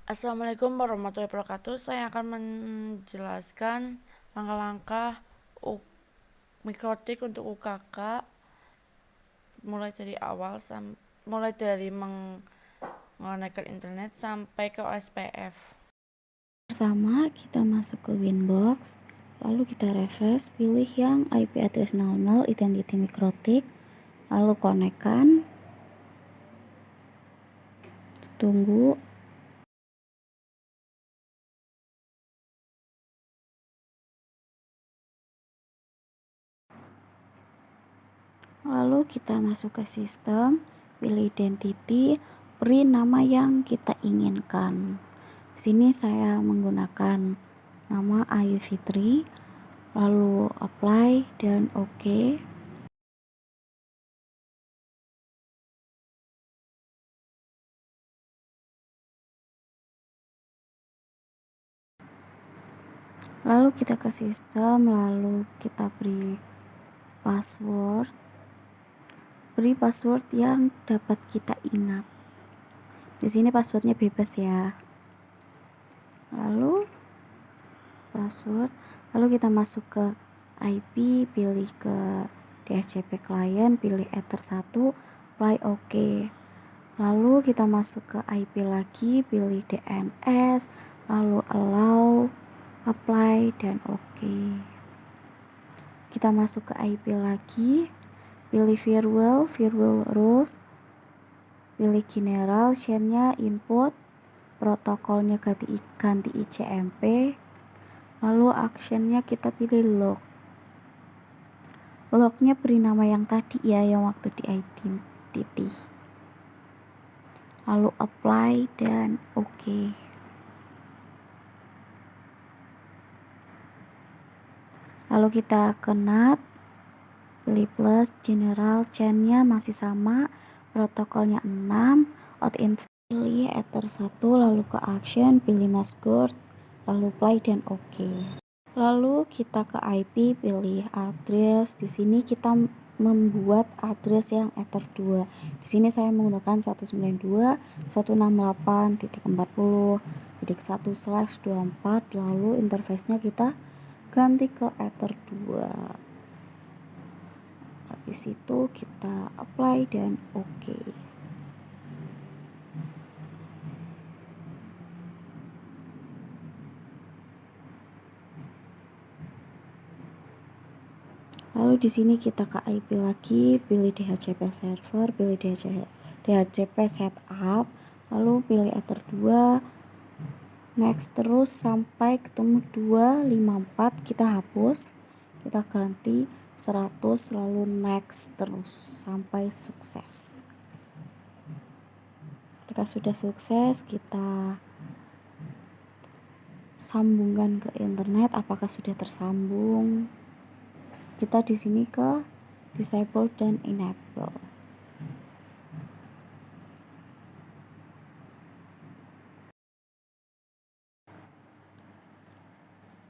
Assalamualaikum warahmatullahi wabarakatuh. Saya akan menjelaskan langkah-langkah mikrotik untuk UKK mulai dari awal mulai dari menggunakan internet sampai ke OSPF. Pertama, kita masuk ke Winbox, lalu kita refresh, pilih yang IP address 00 identity mikrotik, lalu konekkan, tunggu. Lalu kita masuk ke sistem, pilih identity, beri nama yang kita inginkan. Di sini saya menggunakan nama Ayu Fitri, lalu apply dan OK. Lalu kita ke sistem, lalu kita beri password. Beri password yang dapat kita ingat. Di sini passwordnya bebas ya. Lalu password, lalu kita masuk ke IP, pilih ke DHCP client, pilih Ether 1, apply OK. Lalu kita masuk ke IP lagi, pilih DNS, lalu allow, apply dan OK. Kita masuk ke IP lagi, pilih firewall rules, pilih general, share-nya input, protokolnya ganti ICMP, lalu action-nya kita pilih log. Lognya beri nama yang tadi ya, yang waktu di identity. Lalu apply dan OK. Lalu kita ke NAT, pilih plus, general, chain-nya masih sama, protokolnya 6, out-in pilih Ether 1, lalu ke action, pilih masgord, lalu apply dan OK. Lalu kita ke IP, pilih address. Di sini kita membuat address yang Ether 2. Di sini saya menggunakan 192.168.40.1/24, lalu interface-nya kita ganti ke Ether 2. Habis itu kita apply dan OK. Lalu di sini kita ke IP lagi, pilih DHCP server, pilih DHCP setup, lalu pilih Ether 2, next terus sampai ketemu 254, kita hapus, kita ganti 100, lalu next terus sampai sukses. Ketika sudah sukses, kita sambungkan ke internet. Apakah sudah tersambung? Kita di sini ke disable dan enable.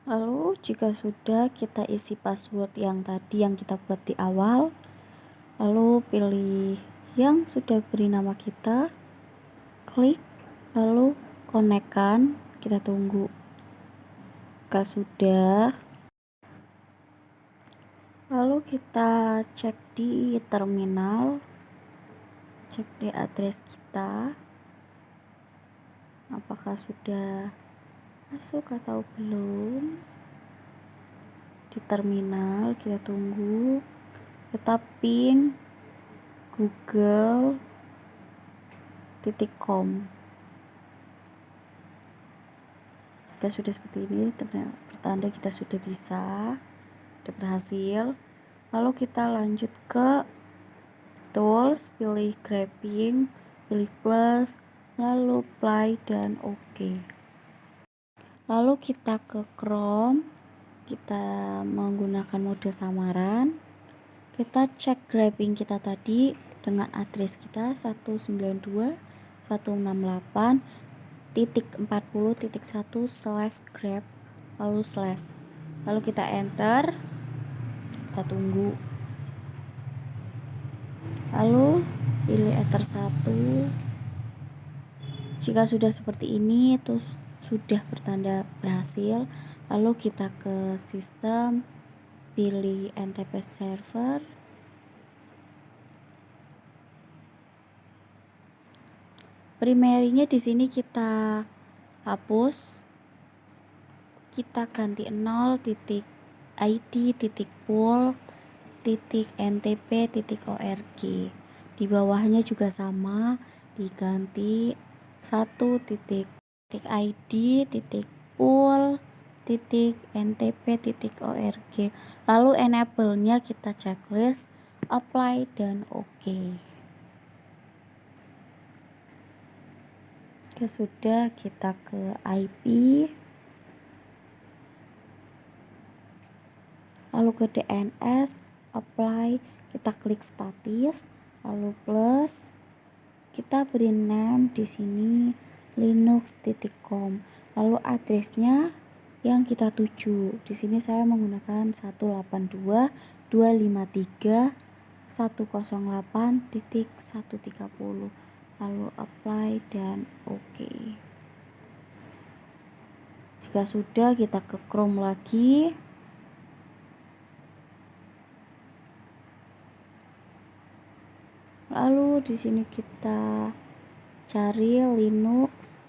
Lalu jika sudah, kita isi password yang tadi yang kita buat di awal, lalu pilih yang sudah beri nama kita, klik, lalu konekkan, kita tunggu. Jika sudah, lalu kita cek di terminal, cek di address kita, apakah sudah masuk atau belum. Di terminal kita tunggu, kita ping google.com. Jika sudah seperti ini, pertanda kita sudah bisa, sudah berhasil. Lalu kita lanjut ke tools, pilih grabbing, pilih plus, lalu apply dan OK. Lalu kita ke Chrome, kita menggunakan mode samaran, kita cek grabbing kita tadi dengan address kita 192.168.40.1/grab, lalu slash, lalu kita enter, kita tunggu, lalu pilih Ether 1, Jika sudah seperti ini, itu sudah bertanda berhasil. Lalu kita ke sistem, pilih NTP server. Primary-nya di sini kita hapus. Kita ganti 0.id.pool.ntp.org. Di bawahnya juga sama, diganti 1.id.pool.ntp.org. Lalu enable-nya kita checklist, apply dan oke. Oke, sudah, kita ke IP, lalu ke DNS, apply, kita klik status, lalu plus, kita beri name di sini linux.com, lalu addressnya yang kita tuju. Di sini saya menggunakan 182.253.108.130. Lalu apply dan oke. Jika sudah, kita ke Chrome lagi. Lalu di sini kita cari linux.com.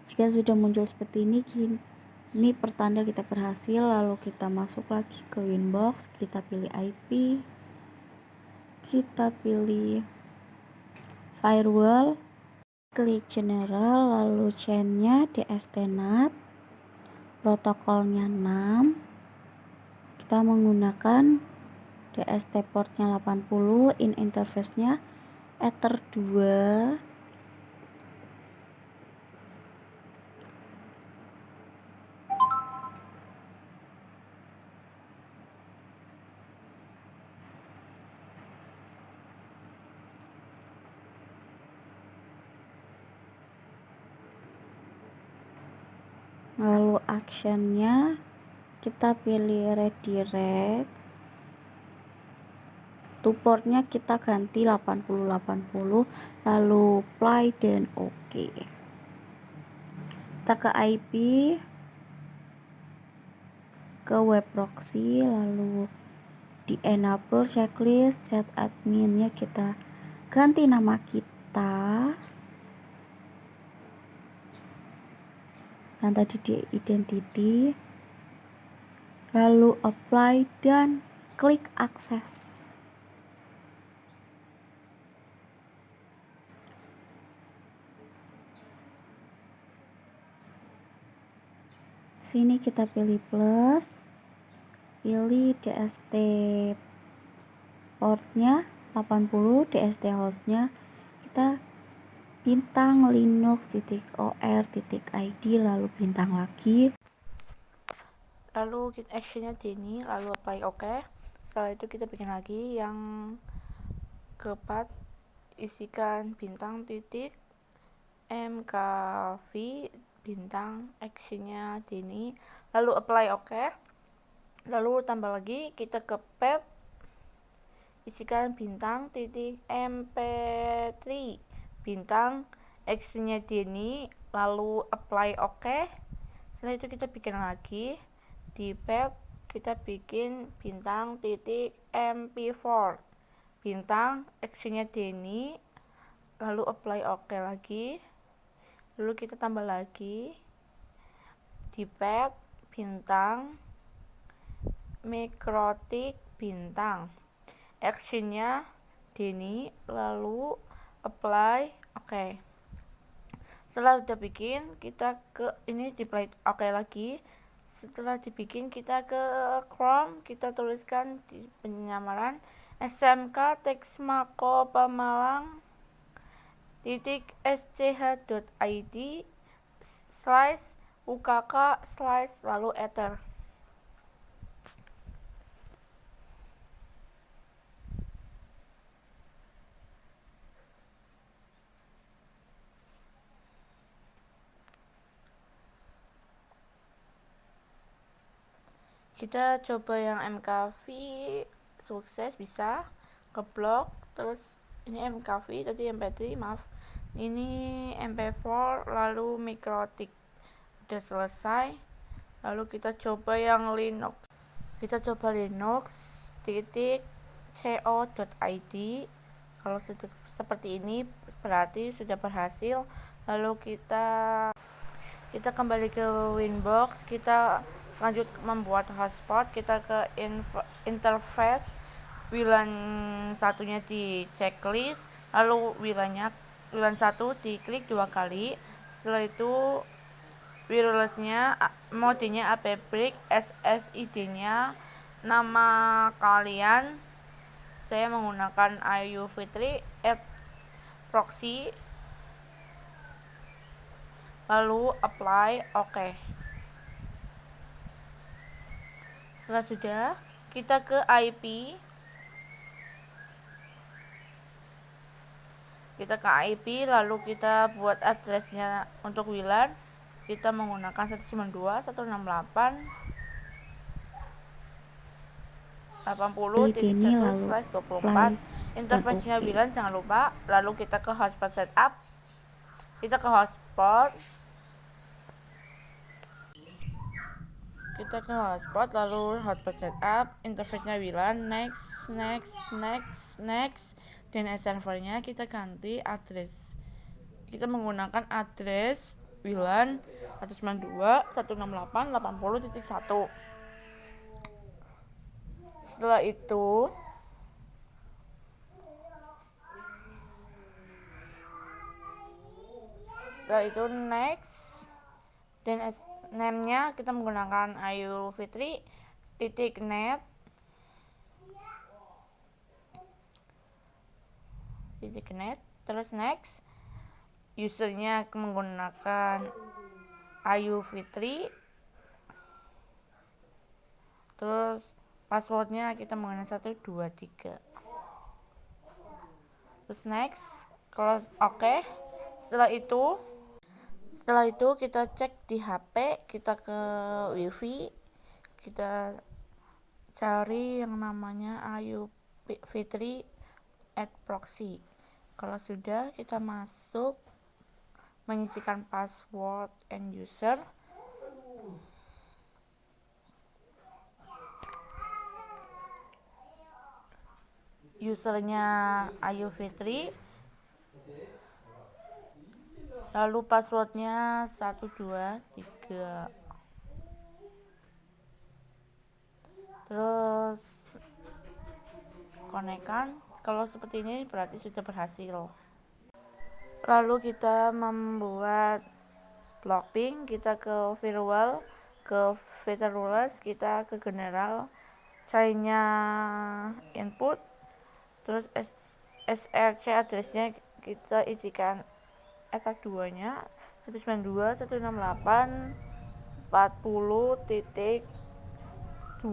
Jika sudah muncul seperti ini pertanda kita berhasil. Lalu kita masuk lagi ke Winbox, kita pilih IP, kita pilih firewall, klik general, lalu chain-nya DSTNet, protokolnya 6, kita menggunakan DST portnya 80, in interface-nya Ether 2. Lalu actionnya kita pilih redirect, to portnya kita ganti 8080, lalu apply dan oke. Kita ke IP, ke web proxy, lalu di enable checklist, set adminnya kita ganti nama kita yang tadi di identity, lalu apply dan klik akses. Sini kita pilih plus, pilih DST portnya 80, DST hostnya kita bintang linux.or.id, lalu bintang lagi, lalu kita actionnya di ini, lalu apply oke. Setelah itu kita bikin lagi yang keempat, isikan bintang titik mkv bintang, actionnya di ini, lalu apply oke. Lalu tambah lagi, kita ke pet, isikan bintang titik mp3 bintang, actionnya di ini, lalu apply oke. Setelah itu kita bikin lagi di pet, kita bikin bintang titik mp4 bintang, actionnya di ini, lalu apply oke lagi. Lalu kita tambah lagi di pet bintang mikrotik bintang, actionnya di ini, lalu apply oke. Setelah udah bikin, kita ke ini di play oke lagi. Setelah dibikin, kita ke Chrome, kita tuliskan di penyamaran SMK Texmaco Pemalang .sch.id /ukk/ lalu ether. Kita coba yang mkv sukses, bisa keblok. Terus ini MKV, tadi MP3, maaf, ini MP4, lalu mikrotik. Udah selesai. Lalu kita coba yang Linux. Kita coba Linux .co.id. Kalau sudah seperti ini berarti sudah berhasil. Lalu kita kembali ke Winbox, kita lanjut membuat hotspot. Kita ke interface, WLAN satunya di checklist, lalu WLAN 1 diklik 2 kali. Setelah itu wirelessnya, modenya AP Brick, SSID-nya, nama kalian, saya menggunakan IU Fitri @proxy, lalu apply, oke. Setelah sudah, kita ke IP, lalu kita buat addressnya untuk WLAN. Kita menggunakan 192.168.80.1/24. Interface-nya WLAN jangan lupa. Lalu kita ke hotspot setup. Kita ke hotspot, lalu hotspot setup, interface-nya WLAN, next, dan servernya kita ganti address. Kita menggunakan address WLAN 192.168.80.1. Setelah itu next, dan name-nya kita menggunakan ayufitri.net, terus next. Usernya menggunakan ayufitri, terus passwordnya kita menggunakan 123, terus next, close, oke. Setelah itu kita cek di HP, kita ke wifi, kita cari yang namanya ayufitri@proxy. Kalau sudah, kita masuk, mengisikan password and user. Usernya ayufitri, lalu passwordnya 123, terus konekkan. Kalau seperti ini berarti sudah berhasil. Lalu kita membuat blocking, kita ke firewall, ke feature rules, kita ke general, chainnya input, terus src addressnya kita isikan etak 2 nya 192.168.40.2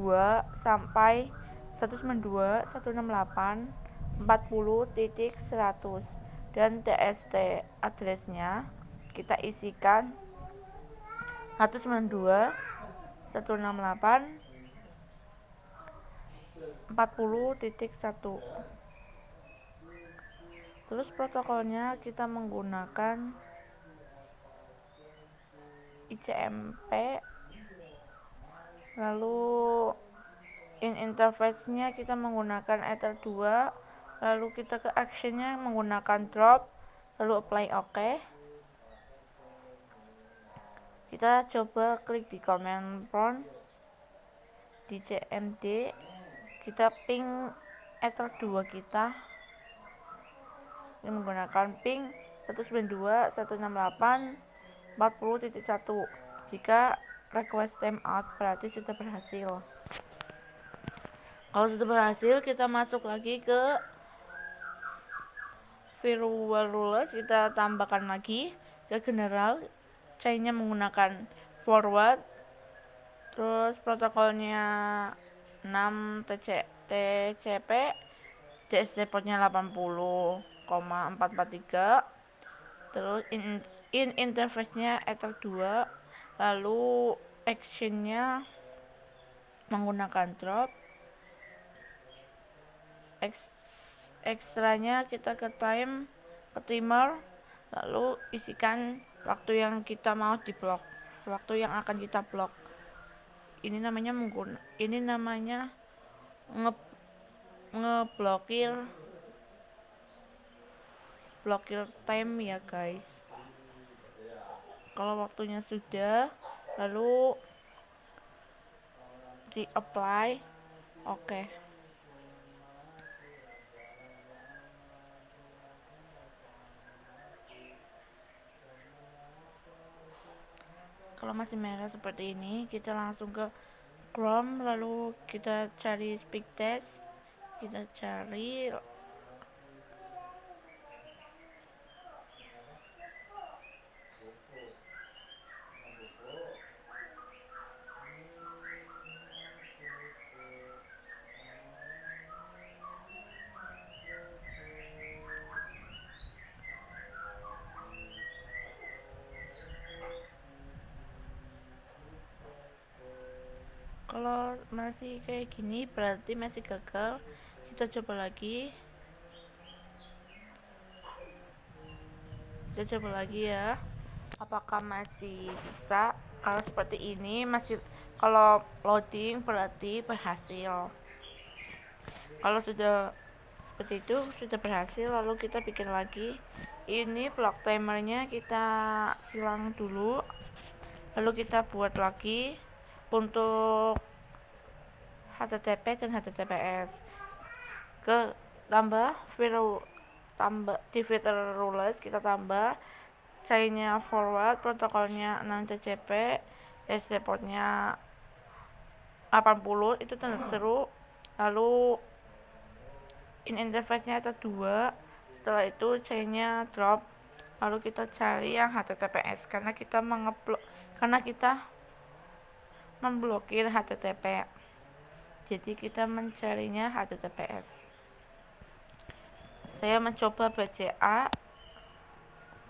sampai 192.168.40.100, dan tst addressnya kita isikan 192.168.40.1. Terus protokolnya kita menggunakan ICMP, lalu interface-nya kita menggunakan Ether 2, lalu kita ke action-nya menggunakan drop, lalu apply, oke. Kita coba klik di command prompt di cmd, kita ping Ether 2 kita menggunakan ping 192.168.40.1. Jika request timeout berarti sudah berhasil. Kalau sudah berhasil, kita masuk lagi ke firewall rules, kita tambahkan lagi ke general, chainnya menggunakan forward, terus protokolnya 6 TCP, DSC portnya 80,443, terus in interface-nya Ether 2, lalu action-nya menggunakan drop, ekstranya kita ke timer, lalu isikan waktu yang kita mau di blok, waktu yang akan kita blok. Ini namanya ngeblokir time ya guys. Kalau waktunya sudah, lalu di apply oke. Kalau masih merah seperti ini, kita langsung ke Chrome, lalu kita cari speed test, kita cari. Kalau masih kayak gini berarti masih gagal. Kita coba lagi. Ya. Apakah masih bisa? Kalau seperti ini kalau loading berarti berhasil. Kalau sudah seperti itu sudah berhasil, lalu kita bikin lagi. Ini block timernya kita silang dulu, lalu kita buat lagi untuk HTTP dan HTTPS. Di filter rules kita tambah chainnya forward, protokolnya 6TCP, SD portnya 80, itu tanda seru. Lalu interface-nya ada 2. Setelah itu chainnya drop, lalu kita cari yang HTTPS karena kita memblokir HTTP. Jadi kita mencarinya HTTPS. Saya mencoba BCA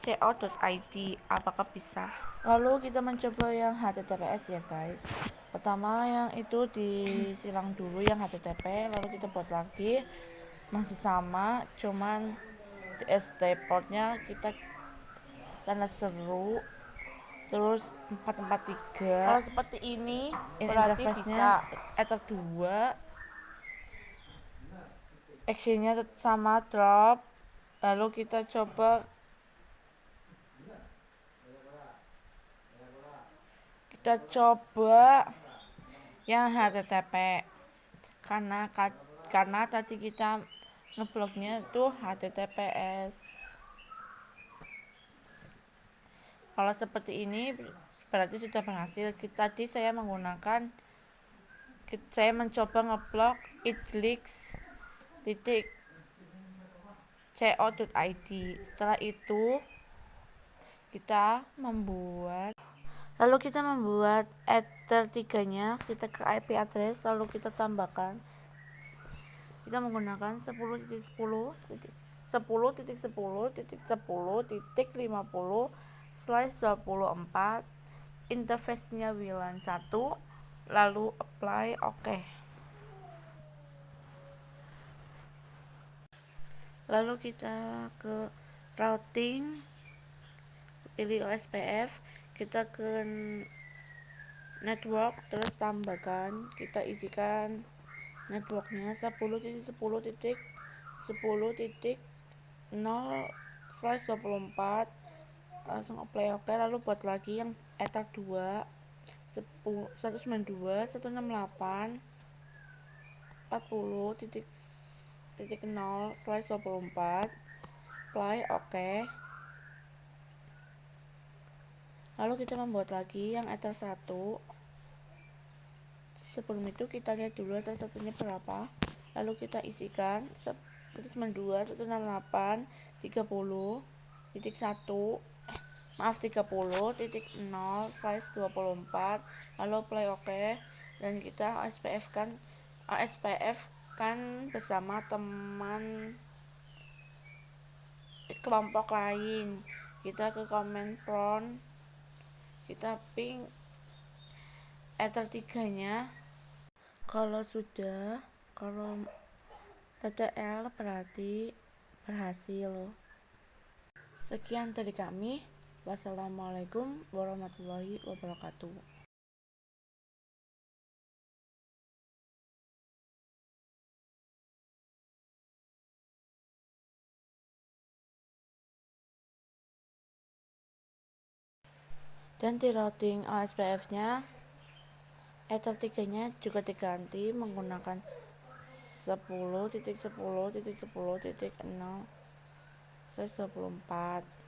co.id, apakah bisa? Lalu kita mencoba yang HTTPS ya guys. Pertama yang itu disilang dulu yang HTTP, lalu kita buat lagi, masih sama, cuman di SD portnya kita tanda seru, terus 443. Kalau seperti ini berarti bisa. Ether 2, actionnya sama drop, lalu kita coba yang HTTP karena tadi kita ngebloknya itu HTTPS. Kalau seperti ini berarti sudah berhasil. Tadi saya mencoba ngeblok itleaks.co.id. Setelah itu kita membuat Ether 3-nya, kita ke IP address, lalu kita tambahkan. Kita menggunakan 10.10.10.10.10.50/24, interface-nya WLAN 1, lalu apply oke. Lalu kita ke routing, pilih OSPF, kita ke network, terus tambahkan, kita isikan networknya 10.10.10.0/24, langsung apply oke. Lalu buat lagi yang Ether 2 192.168.40.0/24, apply oke. Lalu kita membuat lagi yang Ether 1. Sebelum itu kita lihat dulu Ether 1-nya berapa, lalu kita isikan 192.168.30.0/24, lalu play oke. Dan kita OSPF kan bersama teman kelompok lain. Kita ke command prompt, kita ping Ether 3-nya. Kalau TTL berarti berhasil. Sekian dari kami. Wassalamualaikum warahmatullahi wabarakatuh. Dan di routing OSPF-nya Ether 3-nya juga diganti menggunakan 10.10.10.0/24.